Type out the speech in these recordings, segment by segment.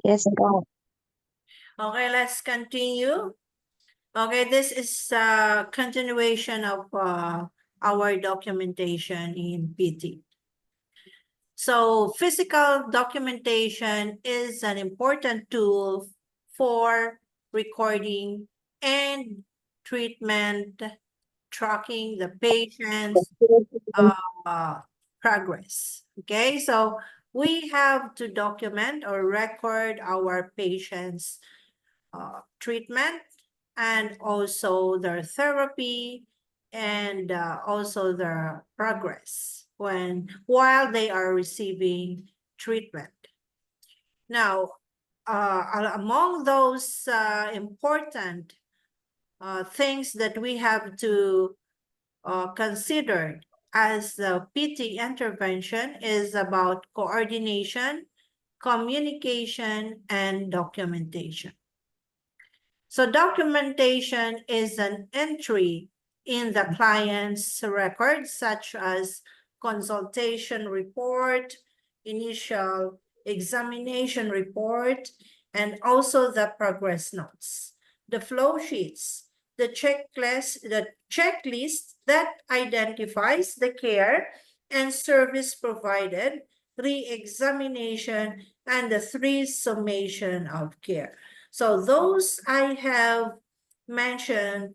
Yes po. Okay, let's continue. Okay, this is a continuation of our documentation in PT. So physical documentation is an important tool for recording and treatment, tracking the patient's progress. Okay, so we have to document or record our patient's treatment and also their therapy and also their progress while they are receiving treatment. Now, among those important things that we have to consider as the PT intervention is about coordination, communication, and documentation. So documentation is an entry in the client's records, such as consultation report, initial examination report, and also the progress notes, the flow sheets, the checklist that identifies the care and service provided, re-examination, and the 3 summation of care. So those I have mentioned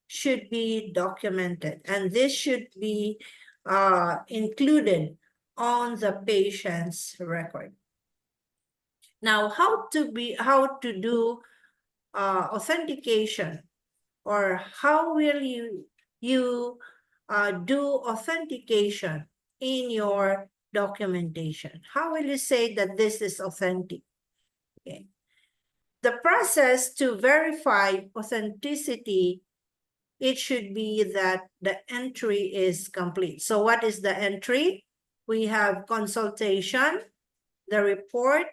should be documented, and this should be included on the patient's record. Now, how to do authentication, or how will you do authentication in your documentation? How will you say that this is authentic? Okay. The process to verify authenticity, it should be that the entry is complete. So what is the entry? We have consultation, the report,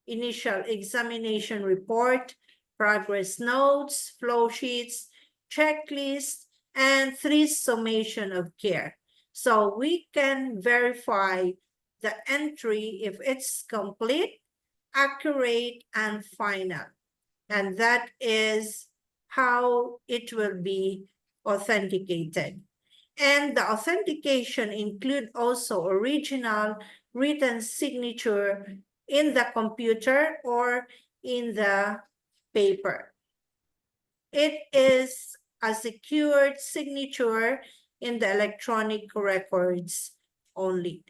initial examination report, progress notes, flow sheets, checklist, and 3 summation of care. So we can verify the entry if it's complete, accurate, and final. And that is how it will be authenticated. And the authentication include also original written signature in the computer or in the paper. It is a secured signature in the electronic records only.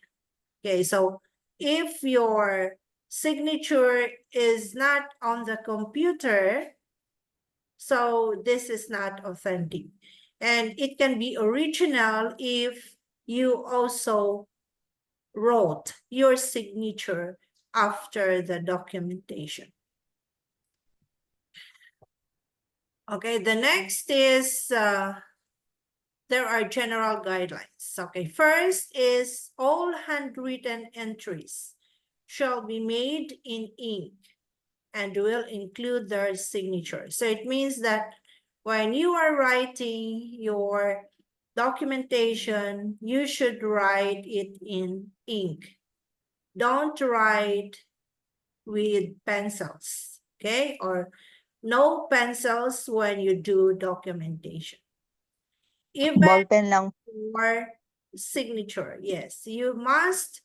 Okay, so if your signature is not on the computer, so this is not authentic. And it can be original if you also wrote your signature after the documentation. Okay, the next is there are general guidelines. Okay, first is all handwritten entries shall be made in ink and will include their signature. So it means that when you are writing your documentation, you should write it in ink. Don't write with pencils, okay? Or no pencils when you do documentation. Even Ballpen lang. for signature, yes, you must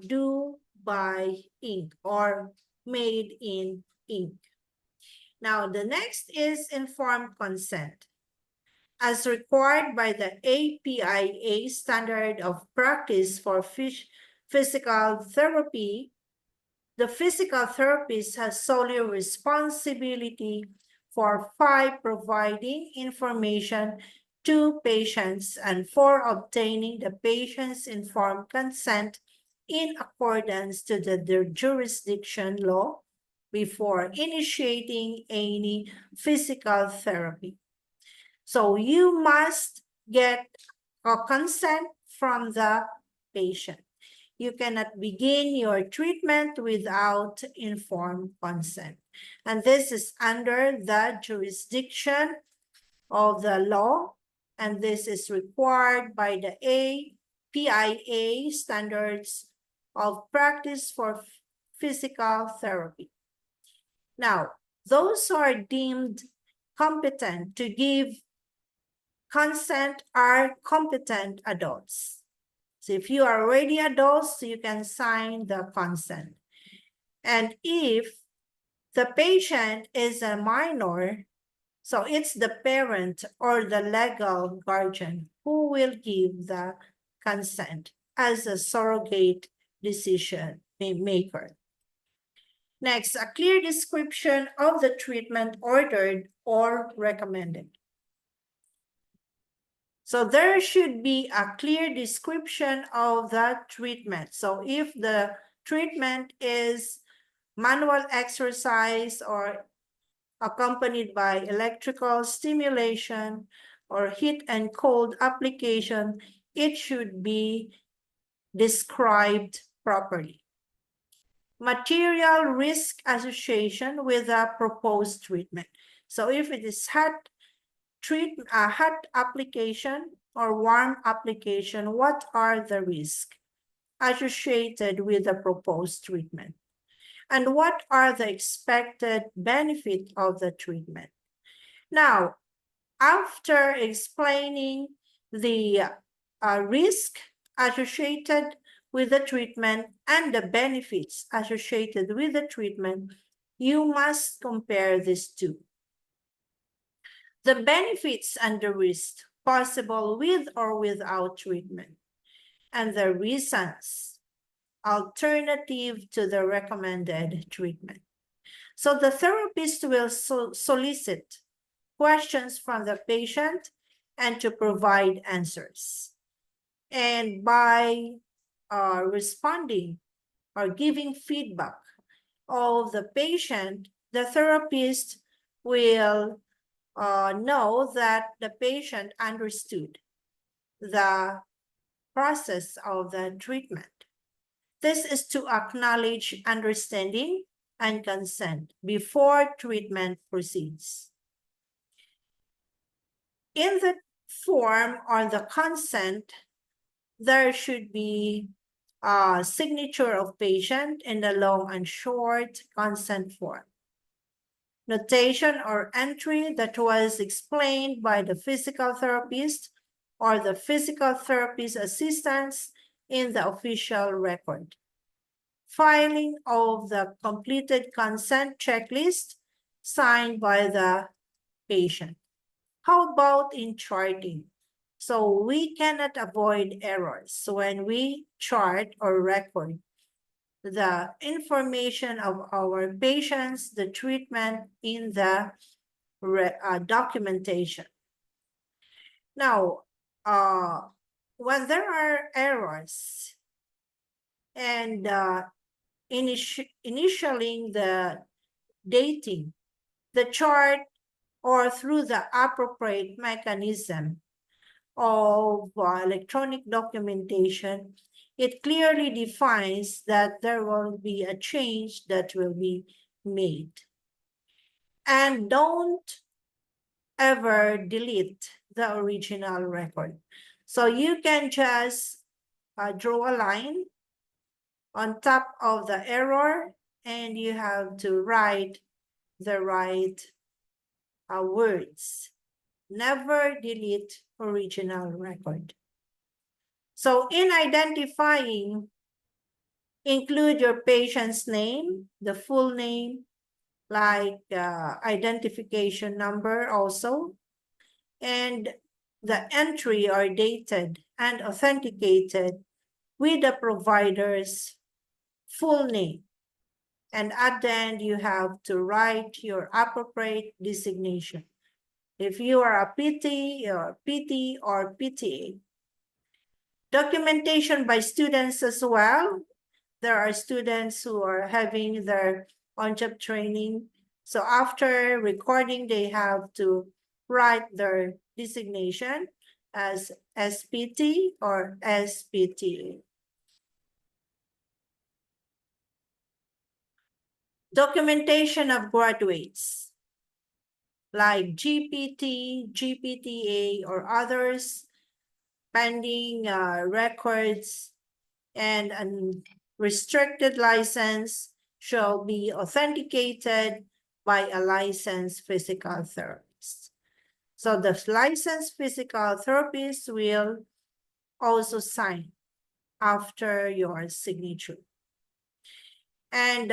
do by ink or made in ink. Now, the next is informed consent. As required by the APIA standard of practice for physical therapy, the physical therapist has solely responsibility for 5, providing information to patients and for obtaining the patient's informed consent in accordance to the jurisdiction law before initiating any physical therapy. So you must get a consent from the patient. You cannot begin your treatment without informed consent. And this is under the jurisdiction of the law, and this is required by the APIA standards of practice for physical therapy. Now, those who are deemed competent to give consent are competent adults. So if you are already adults, you can sign the consent. And if the patient is a minor, so it's the parent or the legal guardian who will give the consent as a surrogate decision maker. Next, a clear description of the treatment ordered or recommended. So there should be a clear description of the treatment. So if the treatment is manual exercise or accompanied by electrical stimulation or heat and cold application, it should be described properly. Material risk association with a proposed treatment. So if it is hot application or warm application, what are the risks associated with the proposed treatment? And what are the expected benefits of the treatment? Now, after explaining the risk associated with the treatment and the benefits associated with the treatment, you must compare these two. The benefits and the risks possible with or without treatment, and the reasons alternative to the recommended treatment. So the therapist will solicit questions from the patient and to provide answers. And by responding or giving feedback of the patient, the therapist will know that the patient understood the process of the treatment. This is to acknowledge understanding and consent before treatment proceeds. In the form or the consent, there should be a signature of patient in the long and short consent form. Notation or entry that was explained by the physical therapist or the physical therapist assistants in the official record. Filing of the completed consent checklist signed by the patient. How about in charting? So we cannot avoid errors when we chart or record the information of our patients, the treatment in the documentation. Now, when there are errors and initialing the dating, the chart or through the appropriate mechanism of electronic documentation, it clearly defines that there will be a change that will be made. And don't ever delete the original record. So you can just draw a line on top of the error and you have to write the right words. Never delete original record. So in identifying, include your patient's name, the full name, like identification number also, and the entry are dated and authenticated with the provider's full name. And at the end, you have to write your appropriate designation. If you are a PT or PT or PTA. Documentation by students as well. There are students who are having their on-job training. So after recording, they have to write their designation as SPT or SPTA. Documentation of graduates like GPT, GPTA, or others, pending records, and a restricted license shall be authenticated by a licensed physical therapist. So the licensed physical therapist will also sign after your signature. And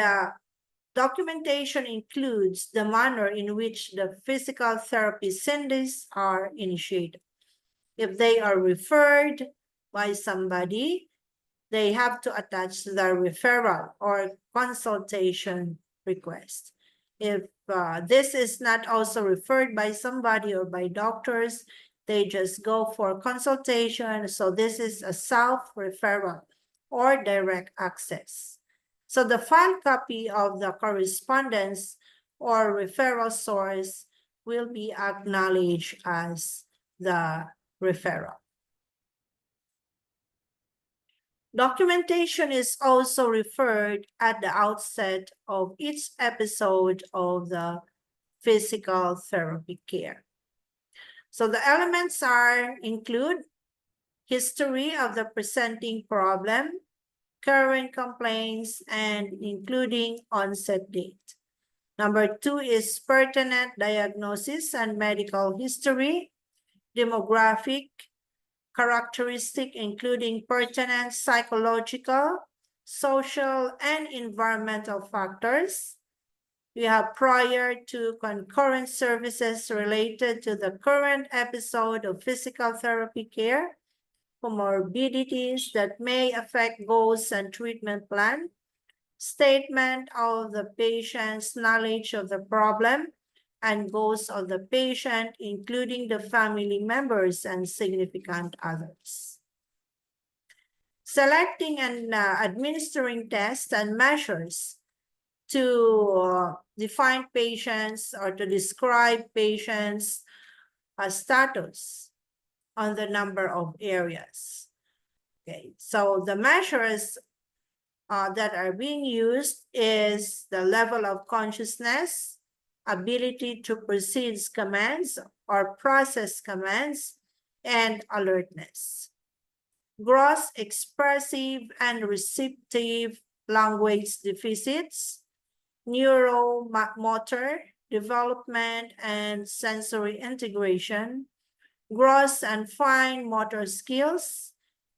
documentation includes the manner in which the physical therapy sessions are initiated. If they are referred by somebody, they have to attach the referral or consultation request. If this is not also referred by somebody or by doctors, they just go for consultation. So this is a self-referral or direct access. So the file copy of the correspondence or referral source will be acknowledged as the referral. Documentation is also referred at the outset of each episode of the physical therapy care. So the elements include history of the presenting problem, current complaints, and including onset date. Number 2 is pertinent diagnosis and medical history, demographic characteristic including pertinent psychological, social, and environmental factors. We have prior to concurrent services related to the current episode of physical therapy care, comorbidities that may affect goals and treatment plan, statement of the patient's knowledge of the problem and goals of the patient, including the family members and significant others. Selecting and administering tests and measures to define patients or to describe patients' status on the number of areas. Okay, so the measures that are being used is the level of consciousness, ability to proceed commands or process commands, and alertness. Gross expressive and receptive language deficits, neuromotor development and sensory integration, gross and fine motor skills,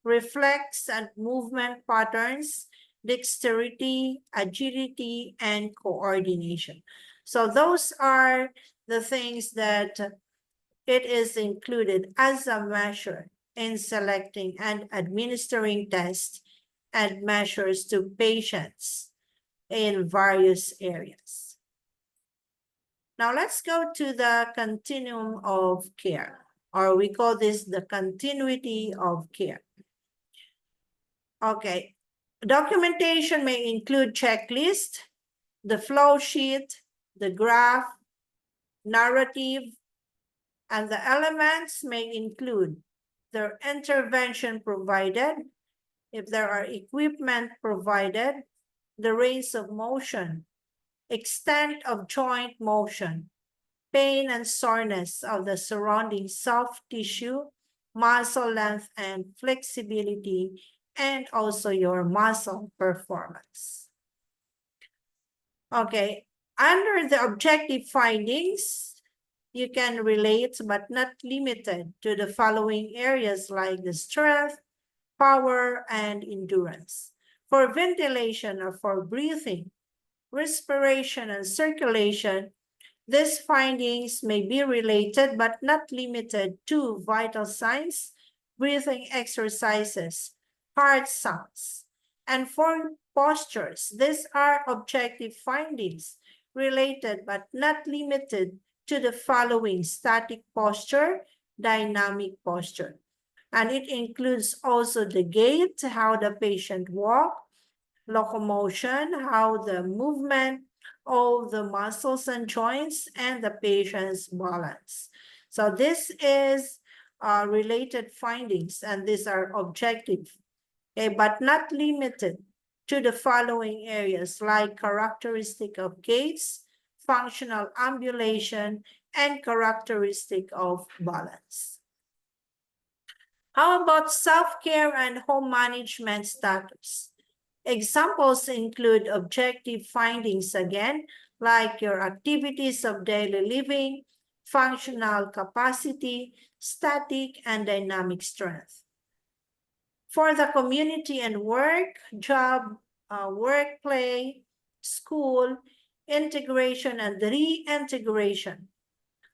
reflex and movement patterns, dexterity, agility, and coordination. So those are the things that it is included as a measure in selecting and administering tests and measures to patients in various areas. Now let's go to the continuum of care, or we call this the continuity of care. Okay, documentation may include checklist, the flow sheet, the graph, narrative, and the elements may include the intervention provided, if there are equipment provided, the range of motion, extent of joint motion, pain and soreness of the surrounding soft tissue, muscle length and flexibility, and also your muscle performance. Okay, under the objective findings, you can relate but not limited to the following areas like the strength, power, and endurance. For ventilation or for breathing, respiration, and circulation, these findings may be related but not limited to vital signs, breathing exercises, heart sounds. And for postures, these are objective findings related but not limited to the following: static posture, dynamic posture. And it includes also the gait, how the patient walks, locomotion, how the movement of the muscles and joints, and the patient's balance. So this is related findings, and these are objective, okay, but not limited to the following areas like characteristic of gaits, functional ambulation, and characteristic of balance. How about self-care and home management status? Examples include objective findings again, like your activities of daily living, functional capacity, static and dynamic strength. For the community and work, job, work, play, school, integration and reintegration,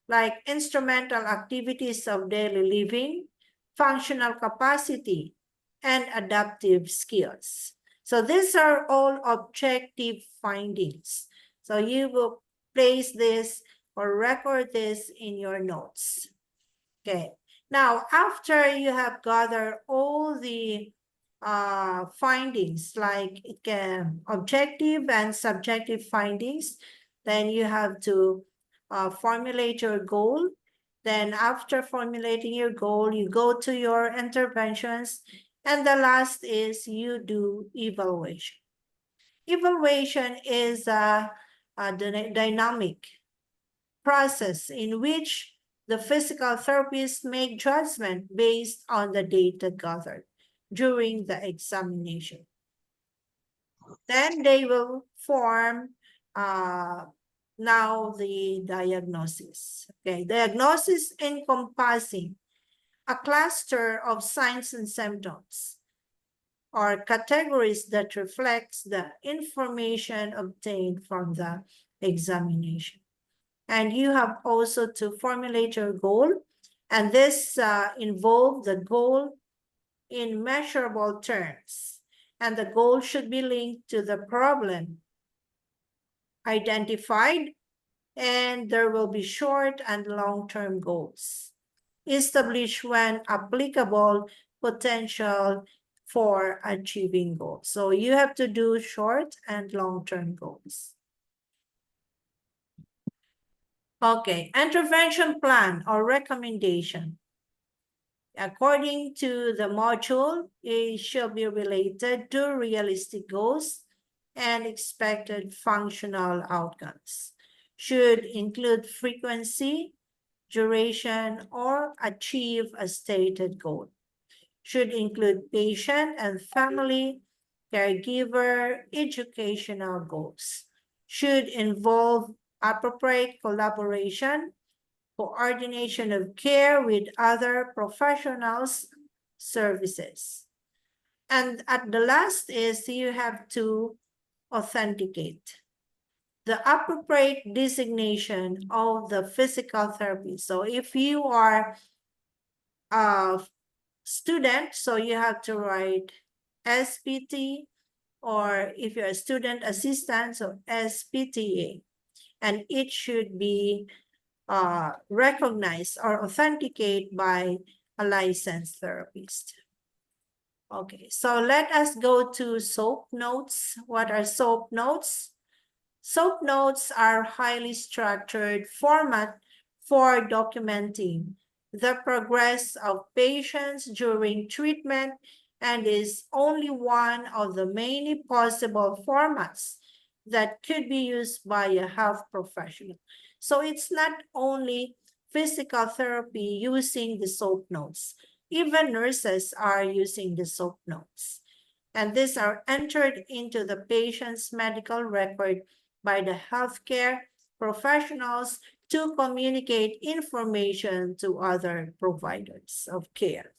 like instrumental activities of daily living, functional capacity, and adaptive skills. So these are all objective findings. So you will place this or record this in your notes. Okay. Now, after you have gathered all the findings, like it can objective and subjective findings, then you have to formulate your goal. Then after formulating your goal, you go to your interventions. And the last is you do evaluation. Evaluation is a dynamic process in which the physical therapists make judgment based on the data gathered during the examination. Then they will form now the diagnosis. Okay, diagnosis encompassing a cluster of signs and symptoms or categories that reflects the information obtained from the examination. And you have also to formulate your goal. And this involves the goal in measurable terms. And the goal should be linked to the problem identified. And there will be short and long-term goals. Establish when applicable potential for achieving goals. So you have to do short and long-term goals. Okay, intervention plan or recommendation. According to the module, it shall be related to realistic goals and expected functional outcomes. Should include frequency, duration, or achieve a stated goal. Should include patient and family, caregiver, educational goals. Should involve appropriate collaboration, coordination of care with other professionals' services. And at the last is you have to authenticate the appropriate designation of the physical therapy. So if you are a student, so you have to write SPT, or if you're a student assistant, so SPTA. And it should be recognized or authenticate by a licensed therapist. Okay, so let us go to SOAP notes. What are SOAP notes? SOAP notes are highly structured format for documenting the progress of patients during treatment and is only one of the many possible formats that could be used by a health professional. So it's not only physical therapy using the SOAP notes. Even nurses are using the SOAP notes. And these are entered into the patient's medical record by the healthcare professionals to communicate information to other providers of care.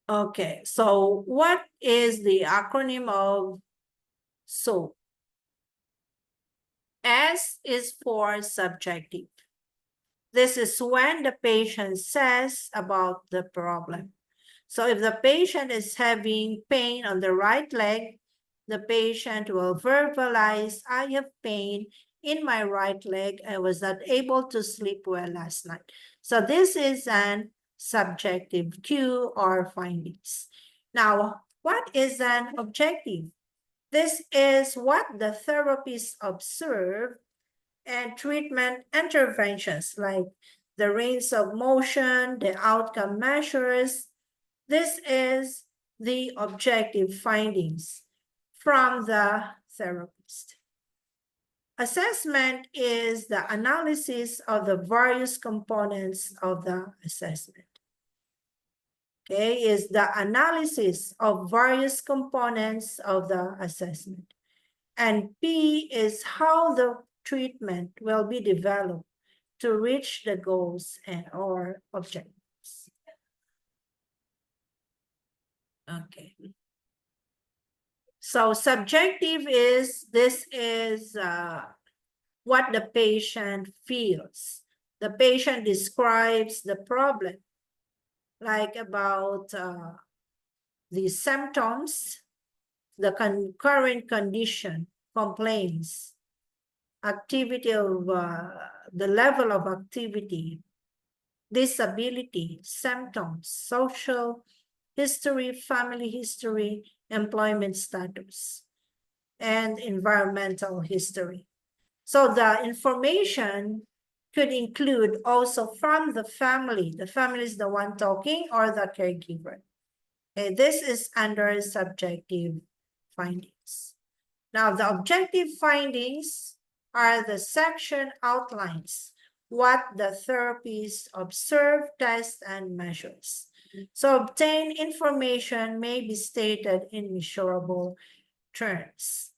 Okay, so what is the acronym of SOAP? S is for subjective. This is when the patient says about the problem. So if the patient is having pain on the right leg, the patient will verbalize, I have pain in my right leg. I was not able to sleep well last night. So this is an subjective cue or findings. Now, what is an objective? This is what the therapist observed and treatment interventions like the range of motion, the outcome measures. This is the objective findings from the therapist. Assessment is the analysis of the various components of the assessment. okay, is the analysis of various components of the assessment. And P is how the treatment will be developed to reach the goals and or objectives. Okay. So subjective is, this is what the patient feels. The patient describes the problem, like about the symptoms, the current condition, complaints, activity of the level of activity, disability, symptoms, social history, family history, employment status, and environmental history. So the information could include also from the family. The family is the one talking or the caregiver. Okay, this is under subjective findings. Now, the objective findings are the section outlines what the therapist observed, tests, and measures. So obtained information may be stated in measurable terms.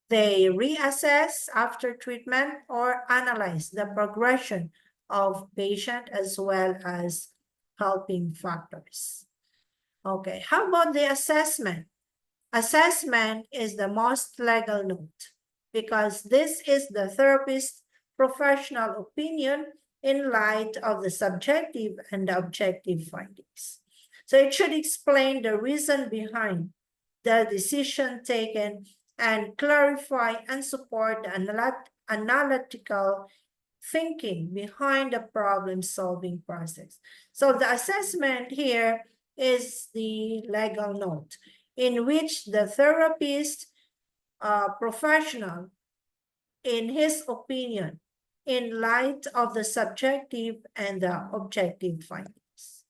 They reassess after treatment or analyze the progression of patient as well as helping factors. Okay, how about the assessment? Assessment is the most legal note because this is the therapist's professional opinion in light of the subjective and the objective findings. So it should explain the reason behind the decision taken and clarify and support the analytical thinking behind the problem-solving process. So the assessment here is the legal note in which the therapist professional, in his opinion, in light of the subjective and the objective findings.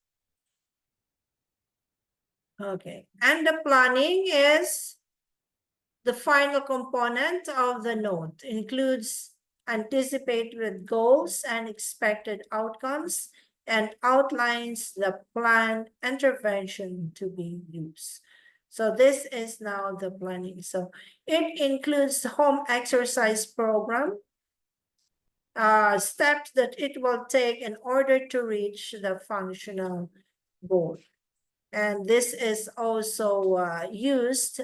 Okay, and the planning is the final component of the note, includes anticipated goals and expected outcomes, and outlines the planned intervention to be used. So this is now the planning. So it includes home exercise program, steps that it will take in order to reach the functional goal. And this is also used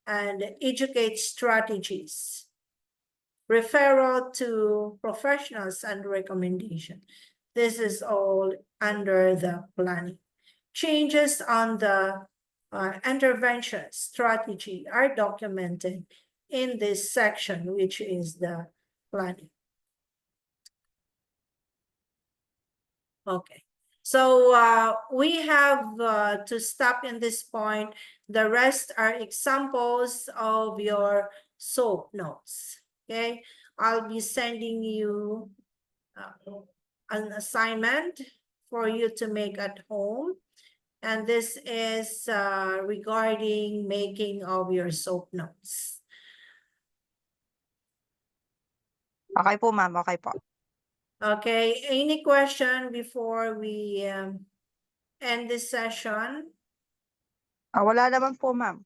and educate strategies, referral to professionals and recommendation. This is all under the planning. Changes on the intervention strategy are documented in this section, which is the planning. Okay, so we have to stop in this point. The rest are examples of your SOAP notes. Okay, I'll be sending you an assignment for you to make at home. And this is regarding making of your SOAP notes. Okay po, ma'am. Okay po. Okay, any question before we end this session? Wala naman po, ma'am.